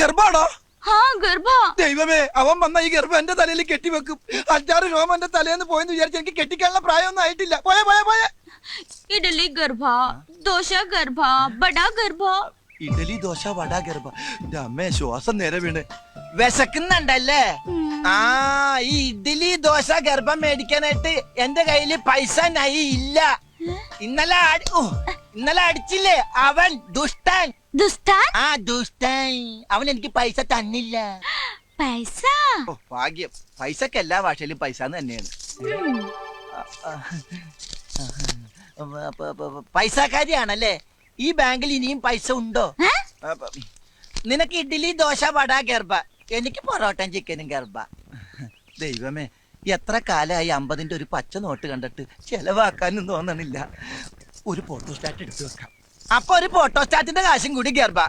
ഗർഭാണോ? ഗർഭ. ദൈവമേ, അവൻ വന്ന ഈ ഗർഭം എന്റെ തലയിൽ കെട്ടിവെക്കും. 5-6 രോമം എന്റെ തലേന്ന് പോയെന്ന് വിചാരിച്ച് എനിക്ക് കെട്ടിക്കാനുള്ള പ്രായമൊന്നും ആയിട്ടില്ല. പോയ പോയ പോയ ഇഡലി ഗർഭ, ദോശ ഗർഭ, ബടാ ഗർഭ. ഇഡലി ദോശ വട ഗർഭ. അമ്മേ, ശ്വാസം നേരെ വീണ്. വിശക്കുന്നുണ്ടല്ലേ? ഈ ഇഡലി ദോശ ഗർഭം മേടിക്കാനായിട്ട് എന്റെ കയ്യില് പൈസ ഇല്ല. ഇന്നലെ അടിച്ചില്ലേ അവൻ ദുഷ്ടൻ. ദുഷ്ടൻ? ദുഷ്ടൻ. അവൻ എനിക്ക് പൈസ തന്നില്ല. പൈസ? ഭാഗ്യം. പൈസക്ക് എല്ലാ ഭാഷയിലും പൈസ തന്നെയാണ്. പൈസക്കാരിയാണല്ലേ? ഈ ബാങ്കിൽ ഇനിയും പൈസ ഉണ്ടോ? നിനക്ക് ഇഡ്ഡലി ദോശ വട ഗർഭ, എനിക്ക് പൊറോട്ടയും ചിക്കനും ഗർഭ. ദൈവമേ, എത്ര കാലമായി 50-ന്റെ ഒരു പച്ച നോട്ട് കണ്ടിട്ട് ചെലവാക്കാനും തോന്നണില്ല. ഒരു ഫോട്ടോസ്റ്റാറ്റ് എടുത്തു വെക്കാം. അപ്പൊ ഒരു ഫോട്ടോസ്റ്റാറ്റിന്റെ കാശും കൂടി ഗർഭ.